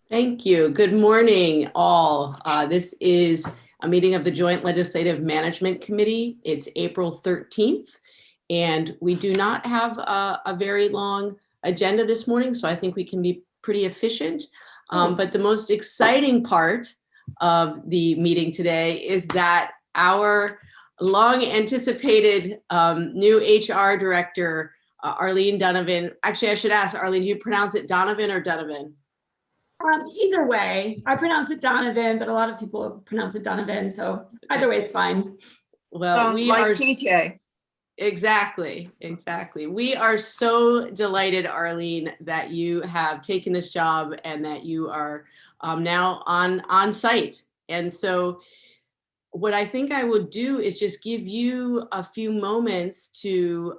Thank you. Good morning, all. This is a meeting of the Joint Legislative Management Committee. It's April 13th, and we do not have a very long agenda this morning, so I think we can be pretty efficient. But the most exciting part of the meeting today is that our long anticipated new HR director, Arlene Donovan. Actually, I should ask, Arlene, do you pronounce it Donovan or Donovan? Either way, I pronounce it Donovan, but a lot of people pronounce it Donovan, so either way is fine. Well, we like are TJ. Exactly. We are so delighted, Arlene, that you have taken this job and that you are now on site. And so what I think I would do is just give you a few moments to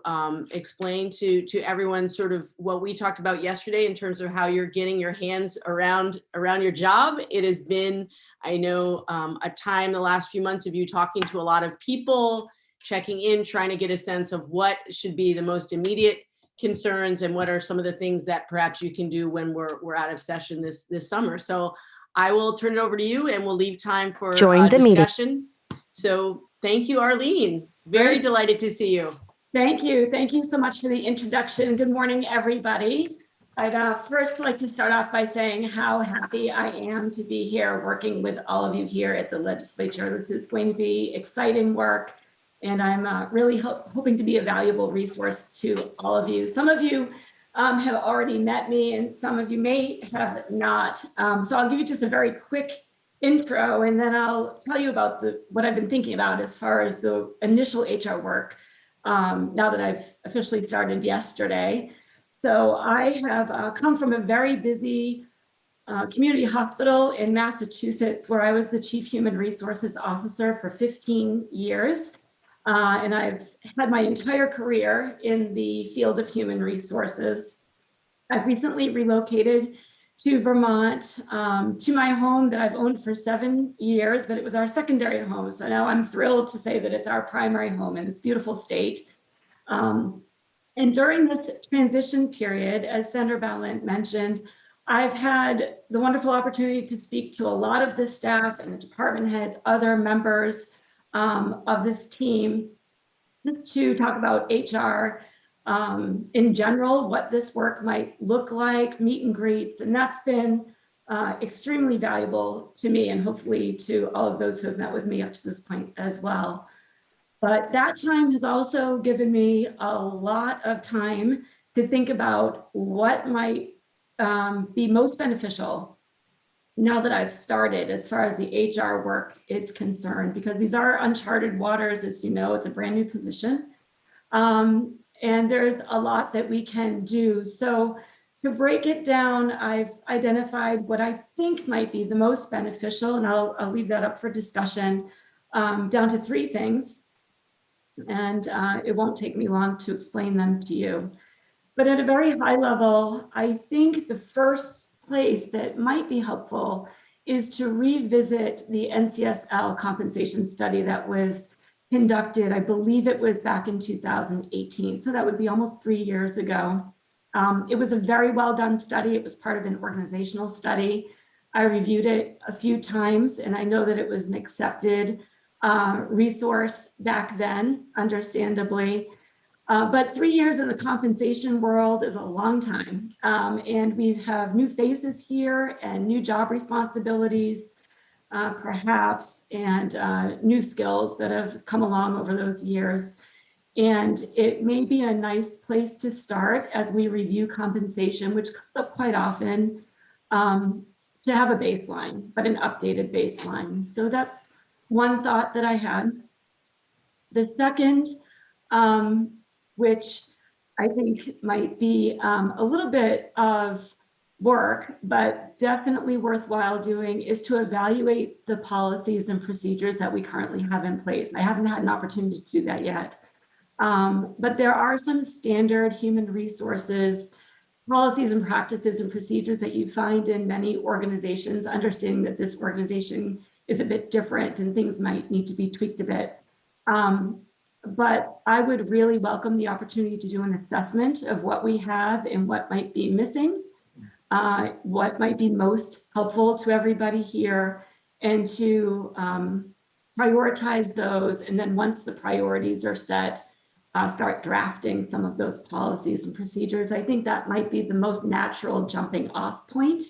explain to everyone sort of what we talked about yesterday in terms of how you're getting your hands around your job. It has been, I know, a time the last few months of you talking to a lot of people, checking in, trying to get a sense of what should be the most immediate concerns and what are some of the things that perhaps you can do when we're out of session this summer. So I will turn it over to you and we'll leave time for discussion. So thank you, Arlene. Very delighted to see you. Thank you. Thank you so much for the introduction. Good morning, everybody. I'd first like to start off by saying how happy I am to be here working with all of you here at the legislature. This is going to be exciting work, and I'm really hoping to be a valuable resource to all of you. Some of you have already met me and some of you may have not. So I'll give you just a very quick intro and then I'll tell you about what I've been thinking about as far as the initial HR work now that I've officially started yesterday. So I have come from a very busy community hospital in Massachusetts where I was the Chief Human Resources Officer for 15 years. And I've had my entire career in the field of human resources. I've recently relocated to Vermont, to my home that I've owned for 7 years, but it was our secondary home. So now I'm thrilled to say that it's our primary home in this beautiful state. And during this transition period, as Senator Balint mentioned, I've had the wonderful opportunity to speak to a lot of the staff and the department heads, other members of this team to talk about HR in general, what this work might look like, meet and greets, and that's been extremely valuable to me and hopefully to all of those who have met with me up to this point as well. But that time has also given me a lot of time to think about what might be most beneficial now that I've started as far as the HR work is concerned, because these are uncharted waters, as you know, it's a brand new position. And there's a lot that we can do. So to break it down, I've identified what I think might be the most beneficial, and I'll leave that up for discussion, down to 3 things. And it won't take me long to explain them to you. But at a very high level, I think the first place that might be helpful is to revisit the NCSL compensation study that was conducted, I believe it was back in 2018. So that would be almost 3 years ago. It was a very well done study. It was part of an organizational study. I reviewed it a few times and I know that it was an accepted resource back then, understandably. But 3 years in the compensation world is a long time. And we have new faces here and new job responsibilities, perhaps, and new skills that have come along over those years. And it may be a nice place to start as we review compensation, which comes up quite often, to have a baseline, but an updated baseline. So that's one thought that I had. The second, which I think might be a little bit of work, but definitely worthwhile doing, is to evaluate the policies and procedures that we currently have in place. I haven't had an opportunity to do that yet. But there are some standard human resources policies and practices and procedures that you find in many organizations, understanding that this organization is a bit different and things might need to be tweaked a bit. But I would really welcome the opportunity to do an assessment of what we have and what might be missing. what might be most helpful to everybody here, and to prioritize those. And then once the priorities are set, start drafting some of those policies and procedures. I think that might be the most natural jumping off point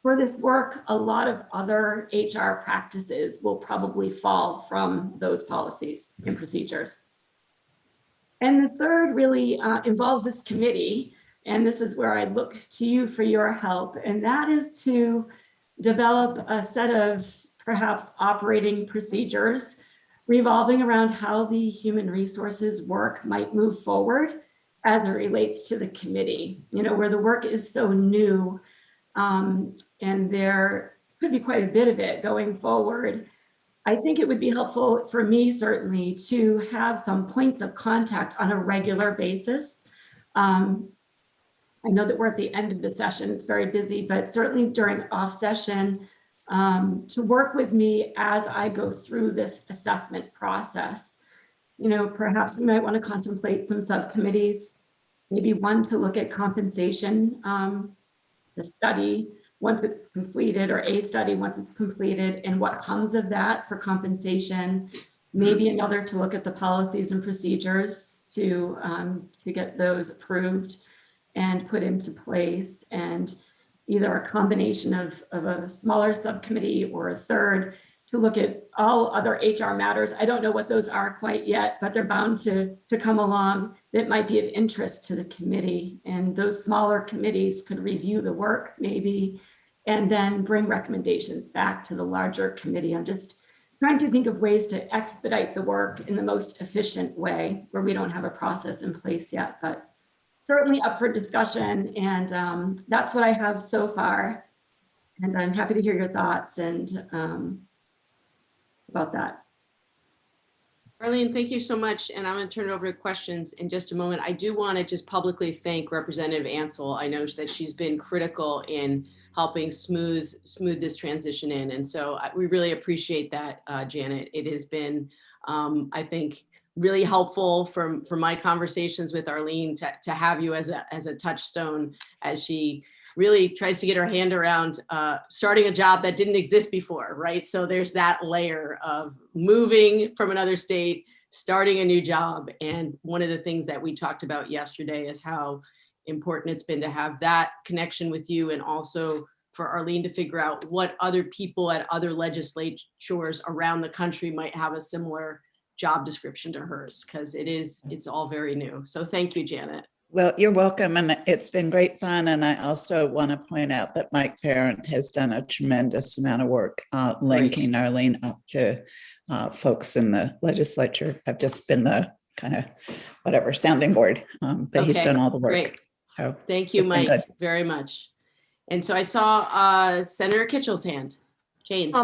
for this work. A lot of other HR practices will probably fall from those policies and procedures. And the third really involves this committee. And this is where I look to you for your help. And that is to develop a set of perhaps operating procedures revolving around how the human resources work might move forward as it relates to the committee, you know, where the work is so new, and there could be quite a bit of it going forward. I think it would be helpful for me, certainly, to have some points of contact on a regular basis. I know that we're at the end of the session, it's very busy, but certainly during off session, to work with me as I go through this assessment process. You know, perhaps we might want to contemplate some subcommittees, maybe one to look at compensation, the study once it's completed, or a study once it's completed, and what comes of that for compensation. Maybe another to look at the policies and procedures to get those approved and put into place, and either a combination of a smaller subcommittee or a third to look at all other HR matters. I don't know what those are quite yet, but they're bound to come along that might be of interest to the committee. And those smaller committees could review the work maybe, and then bring recommendations back to the larger committee. I'm just trying to think of ways to expedite the work in the most efficient way where we don't have a process in place yet, but certainly up for discussion. And that's what I have so far. And I'm happy to hear your thoughts and about that. Arlene, thank you so much. And I'm going to turn it over to questions in just a moment. I do want to just publicly thank Representative Ansel. I know that she's been critical in helping smooth this transition in. And so we really appreciate that, Janet. It has been, I think, really helpful for my conversations with Arlene to have you as a touchstone as she really tries to get her hand around starting a job that didn't exist before, right? So there's that layer of moving from another state, starting a new job. And one of the things that we talked about yesterday is how important it's been to have that connection with you, and also for Arlene to figure out what other people at other legislatures around the country might have a similar job description to hers, because it's all very new. So thank you, Janet. Well, you're welcome. And it's been great fun. And I also want to point out that Mike Farrant has done a tremendous amount of work linking Arlene up to folks in the legislature. I've just been the kind of whatever sounding board, but he's done all the work. Great. So thank you, Mike, very much. And so I saw Senator Kitchell's hand. Jane.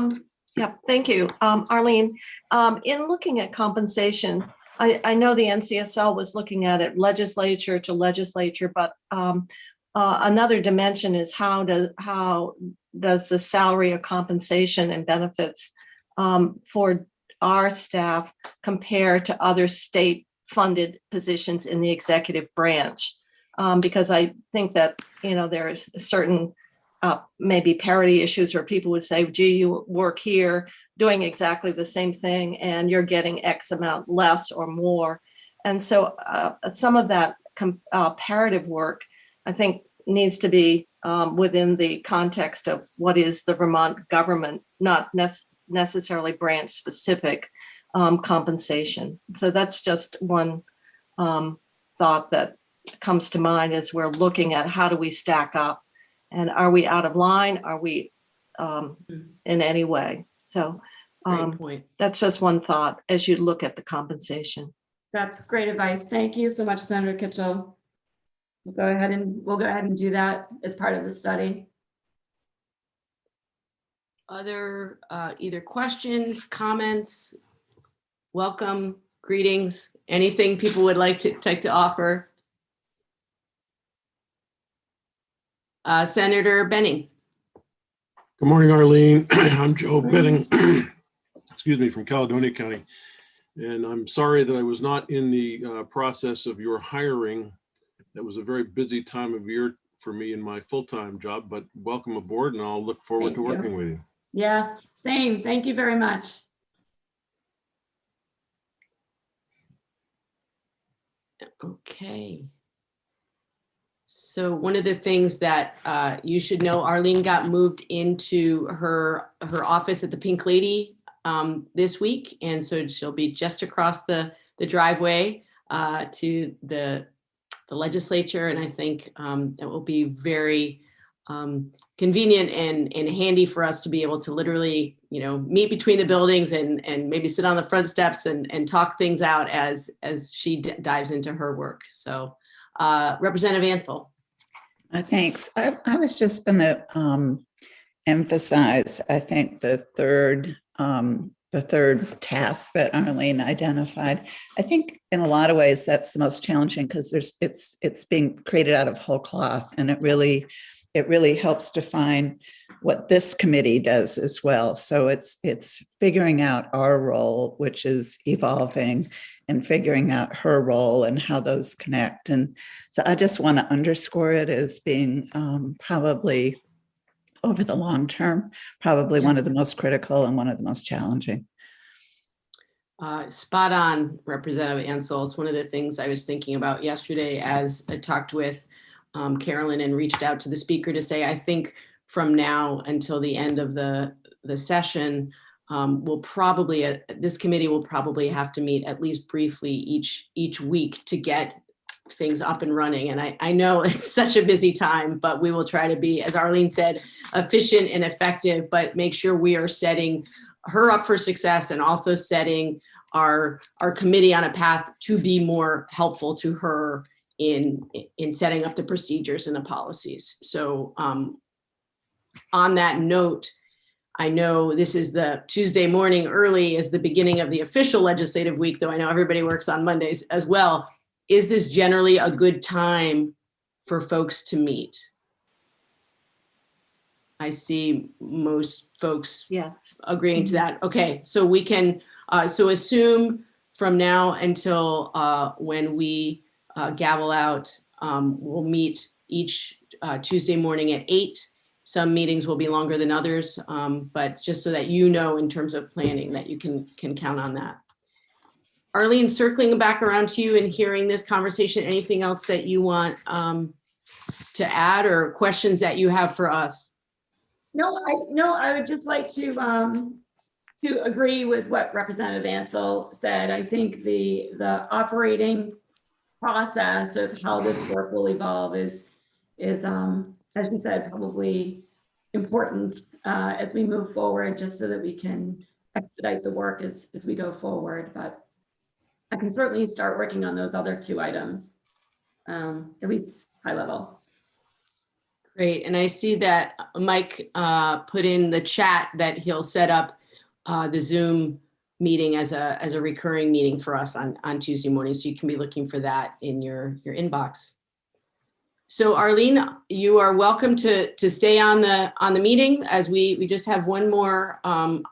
Yeah, thank you, Arlene. In looking at compensation, I know the NCSL was looking at it legislature to legislature, but another dimension is how does the salary or compensation and benefits for our staff compare to other state-funded positions in the executive branch? Because I think that, you know, there's certain maybe parity issues where people would say, gee, you work here doing exactly the same thing and you're getting X amount less or more. And so some of that comparative work, I think, needs to be within the context of what is the Vermont government, not necessarily branch specific compensation. So that's just one thought that comes to mind as we're looking at how do we stack up, and are we out of line? Are we in any way? So that's just one thought as you look at the compensation. That's great advice. Thank you so much, Senator Kitchell. We'll go ahead and do that as part of the study. Other either questions, comments, welcome, greetings, anything people would like to offer? Senator Benning. Good morning, Arlene. I'm Joe Benning, excuse me, from Caledonia County. And I'm sorry that I was not in the process of your hiring. That was a very busy time of year for me in my full-time job, but welcome aboard and I'll look forward Thank to you. working with you. Yes, same. Thank you very much. Okay. So one of the things that you should know, Arlene got moved into her office at the Pink Lady this week, and so she'll be just across the driveway to the legislature, and I think it will be very convenient and handy for us to be able to literally, meet between the buildings and maybe sit on the front steps and talk things out as she dives into her work. So Representative Ansel. Thanks. I was just going to emphasize, I think, the third task that Arlene identified. I think in a lot of ways that's the most challenging because it's being created out of whole cloth, and it really helps define what this committee does as well. So it's figuring out our role, which is evolving, and figuring out her role and how those connect. And so I just want to underscore it as being probably over the long term, probably one of the most critical and one of the most challenging. Spot on, Representative Ansel. It's one of the things I was thinking about yesterday as I talked with Carolyn and reached out to the speaker to say, I think from now until the end of the session, this committee will probably have to meet at least briefly each week to get things up and running. And I know it's such a busy time, but we will try to be, as Arlene said, efficient and effective, but make sure we are setting her up for success and also setting our committee on a path to be more helpful to her in setting up the procedures and the policies. So on that note, I know this is the Tuesday morning early is the beginning of the official legislative week, though I know everybody works on Mondays as well. Is this generally a good time for folks to meet? I see most folks agreeing to that. Okay, so we can, so assume from now until when we gavel out, we'll meet each Tuesday morning at 8. Some meetings will be longer than others, but just so that in terms of planning that you can count on that. Arlene, circling back around to you and hearing this conversation, anything else that you want to add or questions that you have for us? No, I would just like to agree with what Representative Ansel said. I think the operating process of how this work will evolve is as we said, probably important as we move forward, just so that we can expedite the work as we go forward. But I can certainly start working on those other 2 items, at least high level. Great, and I see that Mike put in the chat that he'll set up the Zoom meeting as a recurring meeting for us on Tuesday morning, so you can be looking for that in your inbox. So Arlene, you are welcome to stay on the meeting as we just have one more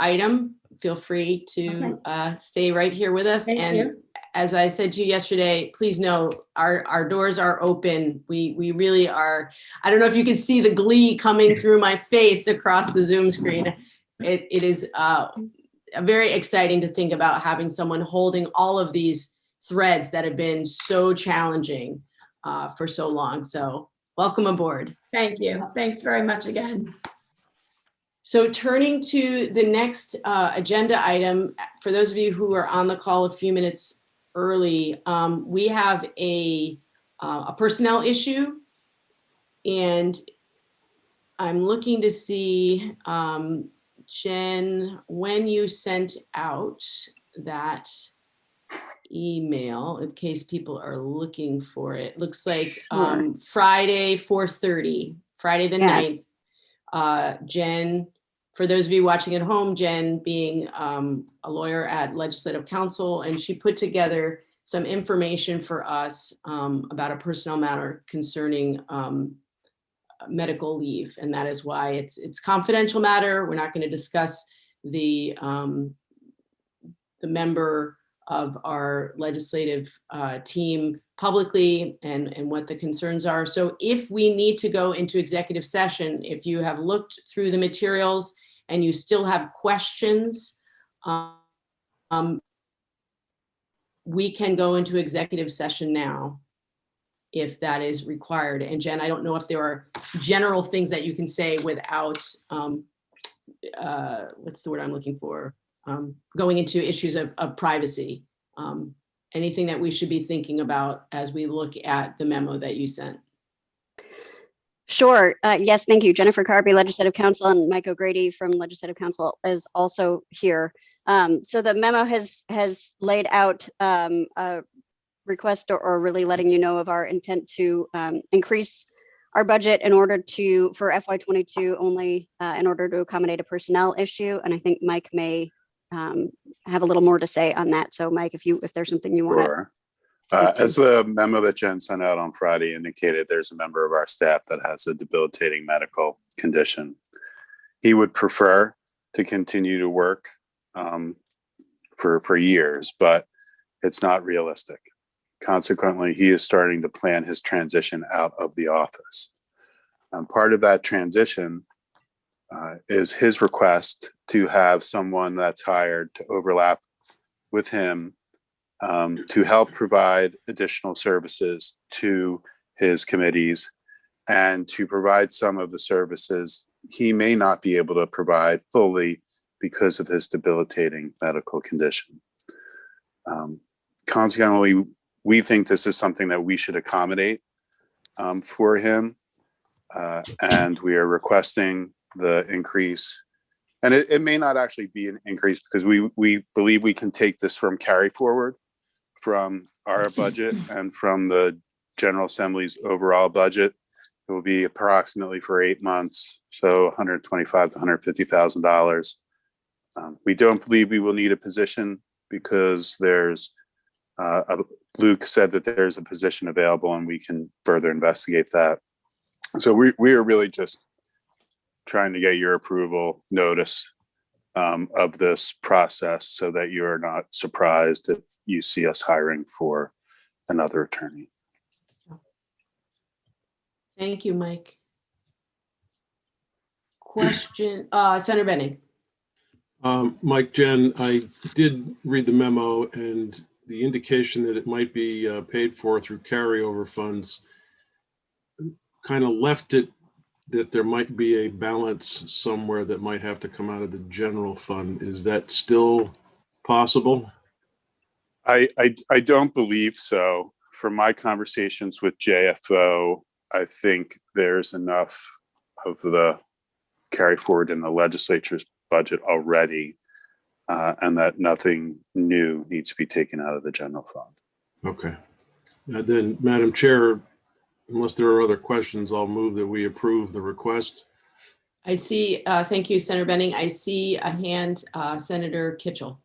item. Feel free to stay right here with us. Thank you. As I said to you yesterday, please know our doors are open. We really are. I don't know if you can see the glee coming through my face across the Zoom screen. It is very exciting to think about having someone holding all of these threads that have been so challenging for so long. So welcome aboard. Thank you. Thanks very much again. So turning to the next agenda item, for those of you who are on the call a few minutes early, we have a personnel issue, and I'm looking to see, Jen, when you sent out that email, in case people are looking for it. Looks like Friday, 4:30, Friday the 9th. Jen, for those of you watching at home, Jen being a lawyer at Legislative Council, and she put together some information for us about a personnel matter concerning medical leave, and that is why it's confidential matter. We're not going to discuss the member of our legislative team publicly and what the concerns are. So if we need to go into executive session, if you have looked through the materials and you still have questions, we can go into executive session now if that is required. And Jen, I don't know if there are general things that you can say without, what's the word I'm looking for? Going into issues of privacy. Anything that we should be thinking about as we look at the memo that you sent? Sure. Yes, thank you. Jennifer Carby, Legislative Counsel, and Mike O'Grady from Legislative Counsel is also here. So the memo has laid out a request or really letting you know of our intent to increase our budget in order to, for FY22 only, in order to accommodate a personnel issue. And I think Mike may have a little more to say on that. So Mike, if there's something you want to. Sure. As the memo that Jen sent out on Friday indicated, there's a member of our staff that has a debilitating medical condition. He would prefer to continue to work for years, but it's not realistic. Consequently, he is starting to plan his transition out of the office. Part of that transition is his request to have someone that's hired to overlap with him to help provide additional services to his committees and to provide some of the services he may not be able to provide fully because of his debilitating medical condition. Consequently, we think this is something that we should accommodate for him, and we are requesting the increase. And it may not actually be an increase because we believe we can take this from carry forward from our budget and from the General Assembly's overall budget. It will be approximately for 8 months, so $125,000 to $150,000. We don't believe we will need a position because there's Luke said that there's a position available and we can further investigate that. So we are really just trying to get your approval notice of this process so that you are not surprised if you see us hiring for another attorney. Thank you, Mike. Question, Senator Benning. Mike, Jen, I did read the memo and the indication that it might be paid for through carryover funds kind of left it that there might be a balance somewhere that might have to come out of the general fund. Is that still possible? I don't believe so. From my conversations with JFO, I think there's enough of the carry forward in the legislature's budget already, and that nothing new needs to be taken out of the general fund. Okay. Then, Madam Chair, unless there are other questions, I'll move that we approve the request. I see, thank you, Senator Benning. I see a hand, Senator Kitchell.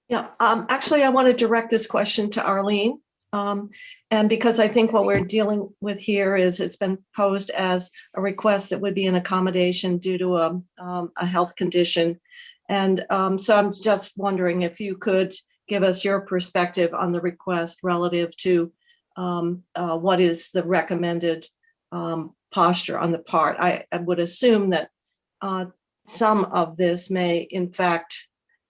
Yeah, actually, I want to direct this question to Arlene. And because I think what we're dealing with here is it's been posed as a request that would be an accommodation due to a health condition. And so I'm just wondering if you could give us your perspective on the request relative to what is the recommended posture on the part. I would assume that some of this may, in fact,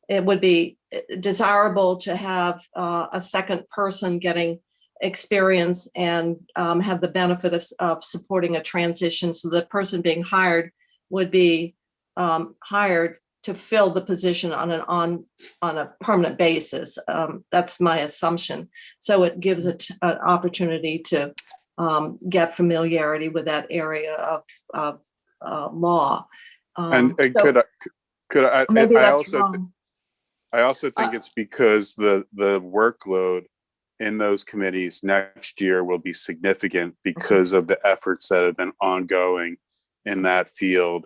it would be desirable to have a second person getting experience and have the benefit of supporting a transition. So the person being hired would be hired to fill the position on a permanent basis. That's my assumption. So it gives it an opportunity to get familiarity with that area of law. And so could I? maybe I that's also wrong. I also think it's because the workload in those committees next year will be significant because of the efforts that have been ongoing in that field,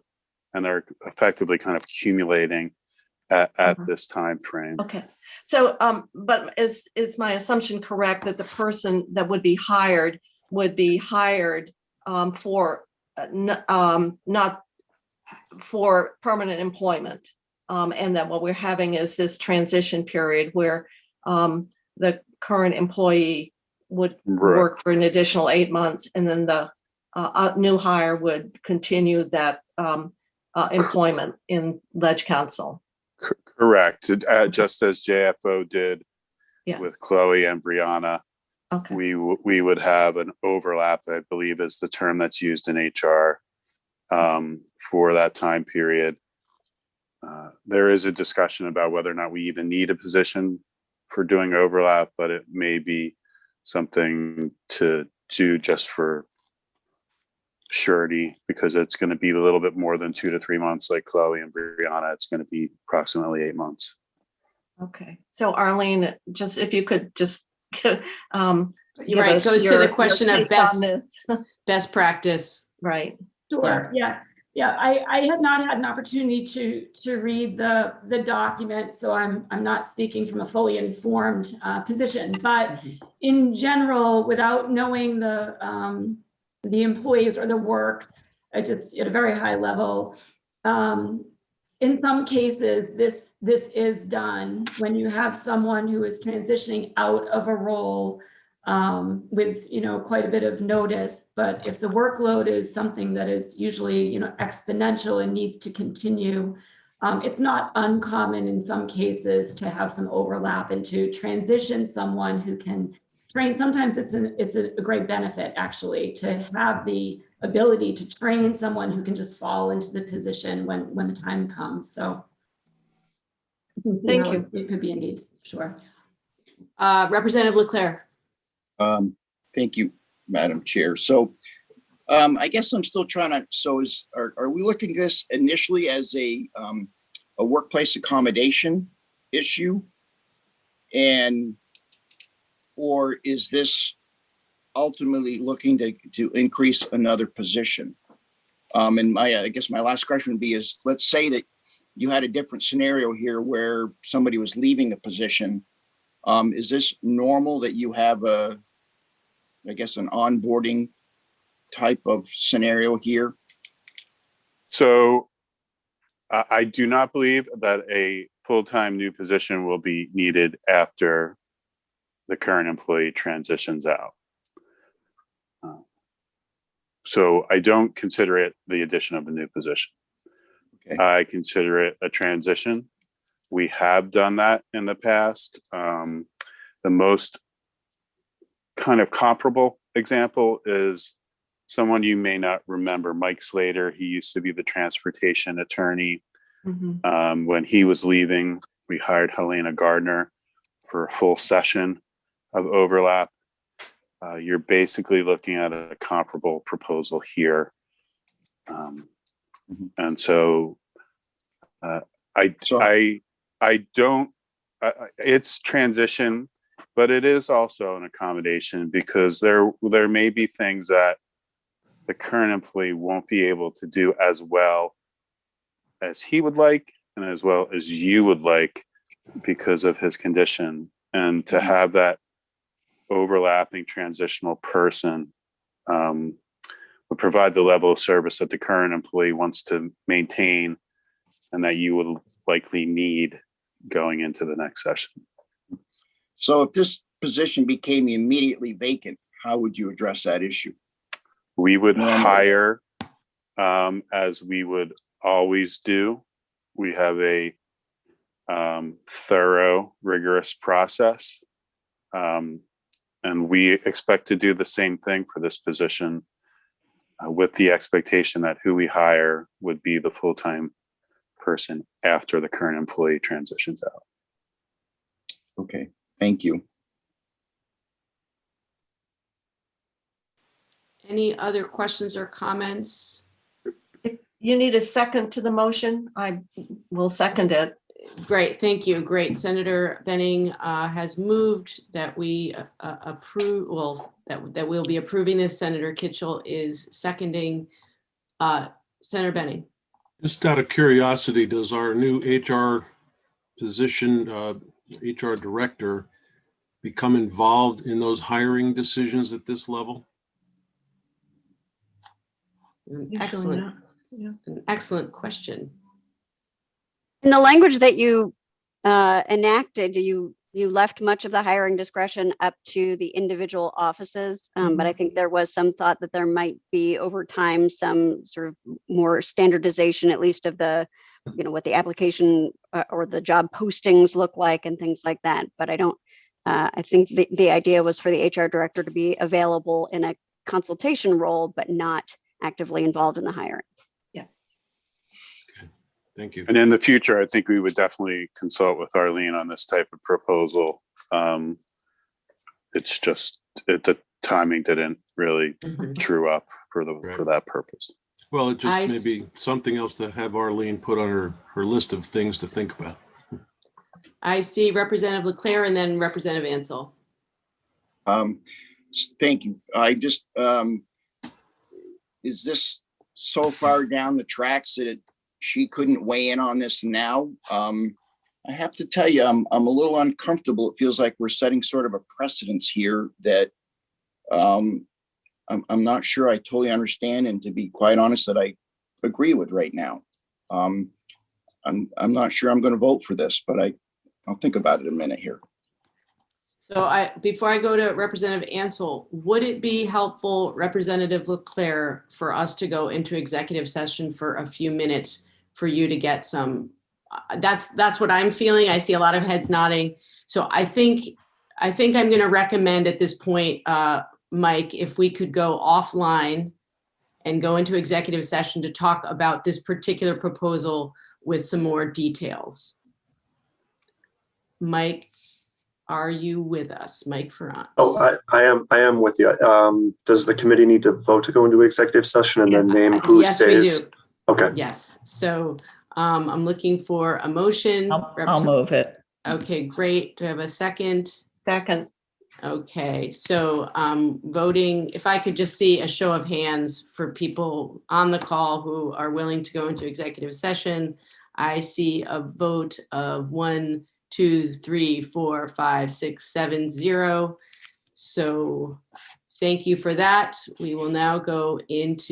and they're effectively kind of accumulating at this time frame. Okay, so but is my assumption correct that the person that would be hired for not for permanent employment, and that what we're having is this transition period where the current employee would Right. work for an additional 8 months, and then the new hire would continue that employment in Ledge Council. Correct. Just as JFO did Yeah. with Chloe and Brianna, Okay. we would have an overlap, I believe is the term that's used in HR for that time period. There is a discussion about whether or not we even need a position for doing overlap, but it may be something to do just for surety, because it's going to be a little bit more than 2 to 3 months like Chloe and Brianna. It's going to be approximately 8 months. Okay. So Arlene, just if you could just give Right, us goes to the question of take on this. best practice. Right. Sure, yeah. I have not had an opportunity to read the document, so I'm not speaking from a fully informed position. But in general, without knowing the employees or the work, just at a very high level, in some cases, this is done when you have someone who is transitioning out of a role with, quite a bit of notice. But if the workload is something that is usually, exponential and needs to continue, it's not uncommon in some cases to have some overlap and to transition someone who can train. Sometimes it's a great benefit, actually, to have the ability to train someone who can just fall into the position when the time comes. So Thank you. it could be a need, sure. Representative Leclerc. Thank you, Madam Chair. So I guess I'm still trying to, are we looking at this initially as a workplace accommodation issue? Or is this ultimately looking to increase another position? And I guess my last question would be is, let's say that you had a different scenario here where somebody was leaving the position. Is this normal that you have an onboarding type of scenario here? So I do not believe that a full-time new position will be needed after the current employee transitions out. So I don't consider it the addition of a new position. Okay. I consider it a transition. We have done that in the past. The most kind of comparable example is someone you may not remember, Mike Slater. He used to be the transportation attorney. Mhm. When he was leaving, we hired Helena Gardner for a full session of overlap. You're basically looking at a comparable proposal here. And so it's transition, but it is also an accommodation, because there may be things that the current employee won't be able to do as well as he would like and as well as you would like because of his condition. And to have that overlapping transitional person would provide the level of service that the current employee wants to maintain and that you would likely need going into the next session. So if this position became immediately vacant, how would you address that issue? We would Normally. hire, as we would always do. We have a thorough, rigorous process. And we expect to do the same thing for this position, with the expectation that who we hire would be the full-time person after the current employee transitions out. Okay, thank you. Any other questions or comments? If you need a second to the motion, I will second it. Great, thank you. Great. Senator Benning has moved that we approve, well, that we'll be approving this. Senator Kitchell is seconding. Senator Benning. Just out of curiosity, does our new HR position, HR director, become involved in those hiring decisions at this level? Usually not. An excellent question. In the language that you enacted, you you left much of the hiring discretion up to the individual offices. But I think there was some thought that there might be over time some sort of more standardization, at least of the, what the application or the job postings look like and things like that. But I think the idea was for the HR director to be available in a consultation role, but not actively involved in the hiring. Thank you. And in the future, I think we would definitely consult with Arlene on this type of proposal. It's just the timing didn't really true up for that purpose. Well, it just I may be something else to have Arlene put on her list of things to think about. I see Representative Leclerc and then Representative Ansel. Thank you. I just, is this so far down the tracks that she couldn't weigh in on this now? I have to tell you, I'm a little uncomfortable. It feels like we're setting sort of a precedence here that I'm not sure I totally understand, and to be quite honest, that I agree with right now. I'm not sure I'm going to vote for this, but I'll think about it a minute here. So before I go to Representative Ansel, would it be helpful, Representative Leclerc, for us to go into executive session for a few minutes for you to get some, that's what I'm feeling. I see a lot of heads nodding. So I think I'm going to recommend at this point, Mike, if we could go offline and go into executive session to talk about this particular proposal with some more details. Mike, are you with us? Mike Ferrant. Oh, I am with you. Does the committee need to vote to go into executive session and then name who Yes, stays? we do. Okay. Yes. So I'm looking for a motion. I'll move it. Okay, great. Do I have a second? Second. Okay, so voting, if I could just see a show of hands for people on the call who are willing to go into executive session. I see a vote of 1, 2, 3, 4, 5, 6, 7, 0. So thank you for that. We will now go into